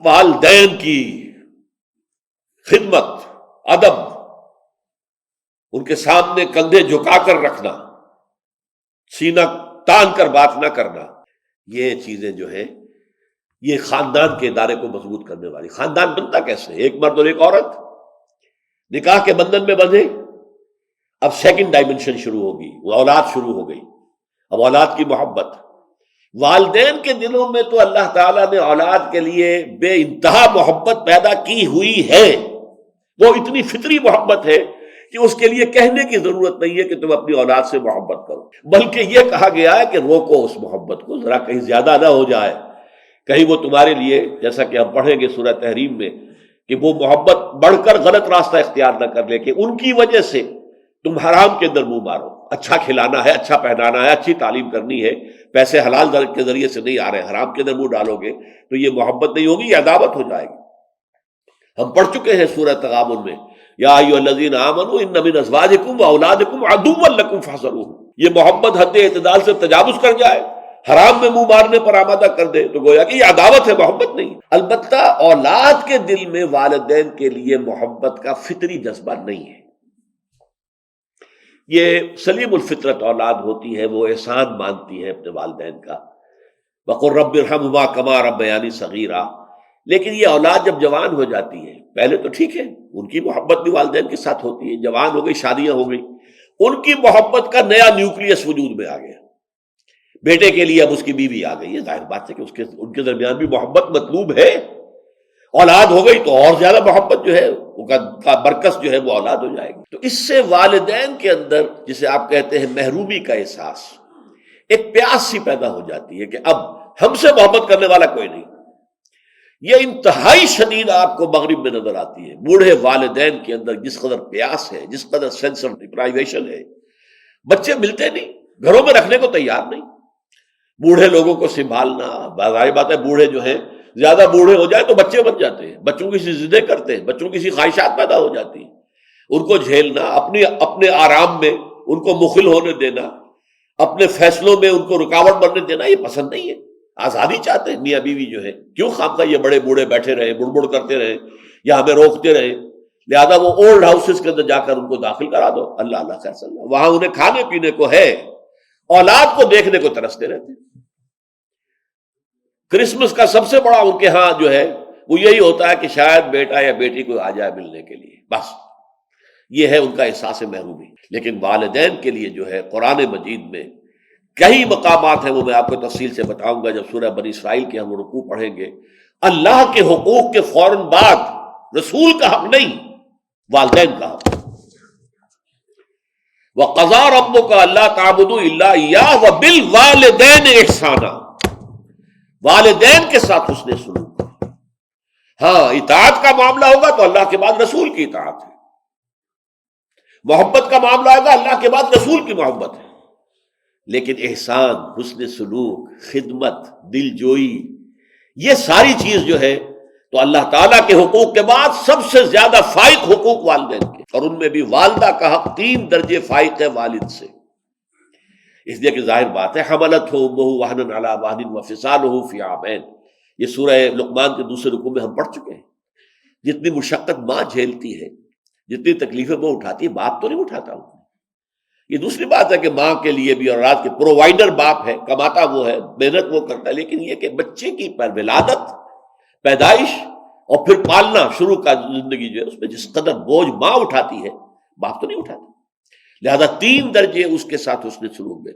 والدین کی خدمت، ادب، ان کے سامنے کندھے جھکا کر رکھنا، سینہ تان کر بات نہ کرنا، یہ چیزیں جو ہیں یہ خاندان کے ادارے کو مضبوط کرنے والی۔ خاندان بنتا کیسے؟ ایک مرد اور ایک عورت نکاح کے بندھن میں بندھے، اب سیکنڈ ڈائمنشن شروع ہوگی، وہ اولاد شروع ہو گئی، اب اولاد کی محبت۔ والدین کے دلوں میں تو اللہ تعالیٰ نے اولاد کے لیے بے انتہا محبت پیدا کی ہوئی ہے، وہ اتنی فطری محبت ہے کہ اس کے لیے کہنے کی ضرورت نہیں ہے کہ تم اپنی اولاد سے محبت کرو، بلکہ یہ کہا گیا ہے کہ روکو اس محبت کو، ذرا کہیں زیادہ نہ ہو جائے، کہیں وہ تمہارے لیے، جیسا کہ ہم پڑھیں گے سورہ تحریم میں، کہ وہ محبت بڑھ کر غلط راستہ اختیار نہ کر لے کہ ان کی وجہ سے تم حرام کے اندر منہ مارو۔ اچھا کھلانا ہے، اچھا پہنانا ہے، اچھی تعلیم کرنی ہے، پیسے حلال کے ذریعے سے نہیں آ رہے، حرام کے اندر منہ ڈالو گے تو یہ محبت نہیں ہوگی، یہ عداوت ہو جائے گی۔ ہم پڑھ چکے ہیں سورہ تغابن میں، یا ایھا الذین آمنوا ان من ازواجکم واولادکم عدوا لکم فاحذروہ، یہ محبت حد اعتدال سے تجاوز کر جائے، حرام میں منہ مارنے پر آمادہ کر دے تو گویا کہ یہ عداوت ہے، محبت نہیں۔ البتہ اولاد کے دل میں والدین کے لیے محبت کا فطری جذبہ نہیں ہے، یہ سلیم الفطرت اولاد ہوتی ہے، وہ احسان مانتی ہے اپنے والدین کا، وقل رب ارحمہما کما ربیانی صغیرا۔ لیکن یہ اولاد جب جوان ہو جاتی ہے، پہلے تو ٹھیک ہے ان کی محبت بھی والدین کے ساتھ ہوتی ہے، جوان ہو گئی، شادیاں ہو گئی، ان کی محبت کا نیا نیوکلیس وجود میں آ گیا، بیٹے کے لیے اب اس کی بیوی آ گئی ہے، ظاہر بات ہے کہ ان کے درمیان بھی محبت مطلوب ہے، اولاد ہو گئی تو اور زیادہ محبت جو ہے کا برکس جو ہے وہ اولاد ہو جائے گی۔ تو اس سے والدین کے اندر جسے آپ کہتے ہیں محرومی کا احساس، ایک پیاس سی پیدا ہو جاتی ہے کہ اب ہم سے محبت کرنے والا کوئی نہیں۔ یہ انتہائی شدید آپ کو مغرب میں نظر آتی ہے، بوڑھے والدین کے اندر جس قدر پیاس ہے، جس قدر سینس آف ڈپرائیویشن ہے، بچے ملتے نہیں، گھروں میں رکھنے کو تیار نہیں، بوڑھے لوگوں کو سنبھالنا، ظاہر بات ہے بوڑھے جو ہیں زیادہ بوڑھے ہو جائے تو بچے بن جاتے ہیں، بچوں کی سی ضدیں کرتے ہیں، بچوں کی سی خواہشات پیدا ہو جاتی ہیں، ان کو جھیلنا، اپنے آرام میں ان کو مخل ہونے دینا، اپنے فیصلوں میں ان کو رکاوٹ بننے دینا، یہ پسند نہیں ہے۔ آزادی چاہتے ہیں میاں بیوی جو ہے، کیوں خامخواہ یہ بڑے بوڑھے بیٹھے رہے، بڑ بڑ کرتے رہے یا ہمیں روکتے رہے، لہذا وہ اولڈ ہاؤسز کے اندر جا کر ان کو داخل کرا دو، اللہ اللہ خیر صلی اللہ، وہاں انہیں کھانے پینے کو ہے، اولاد کو دیکھنے کو ترستے رہتے ہیں۔ کرسمس کا سب سے بڑا ان کے ہاں جو ہے وہ یہی ہوتا ہے کہ شاید بیٹا یا بیٹی کو آ جائے ملنے کے لیے، بس یہ ہے ان کا احساس محرومی۔ لیکن والدین کے لیے جو ہے قرآن مجید میں کئی مقامات ہیں، وہ میں آپ کو تفصیل سے بتاؤں گا جب سورہ بنی اسرائیل کے ہم رکوع پڑھیں گے۔ اللہ کے حقوق کے فوراً بعد رسول کا حق نہیں، والدین کا حق۔ وَقَضَىٰ رَبُّكَ أَلَّا تَعْبُدُوا إِلَّا إِيَّاهُ وَبِالْوَالِدَيْنِ إِحْسَانًا، والدین کے ساتھ حسن سلوک۔ ہاں اطاعت کا معاملہ ہوگا تو اللہ کے بعد رسول کی اطاعت ہے، محبت کا معاملہ ہوگا اللہ کے بعد رسول کی محبت ہے، لیکن احسان، حسن سلوک، خدمت، دل جوئی، یہ ساری چیز جو ہے تو اللہ تعالیٰ کے حقوق کے بعد سب سے زیادہ فائق حقوق والدین کے، اور ان میں بھی والدہ کا حق 3 درجے فائق ہے والد سے، اس لیے کہ ظاہر بات ہے حملتہ امہ وہنا علی وہن وفصالہ فی عامین، یہ سورہ لقمان کے دوسرے رکوع میں ہم پڑھ چکے ہیں۔ جتنی مشقت ماں جھیلتی ہے، جتنی تکلیفیں وہ اٹھاتی ہے، باپ تو نہیں اٹھاتا ہوں۔ یہ دوسری بات ہے کہ ماں کے لیے بھی اور رات کے پرووائڈر باپ ہے، کماتا وہ ہے، محنت وہ کرتا ہے، لیکن یہ کہ بچے کی ولادت، پیدائش اور پھر پالنا شروع کا زندگی جو ہے اس میں جس قدر بوجھ ماں اٹھاتی ہے باپ تو نہیں اٹھاتا، لہذا 3 درجے اس کے ساتھ اس نے سلوک میں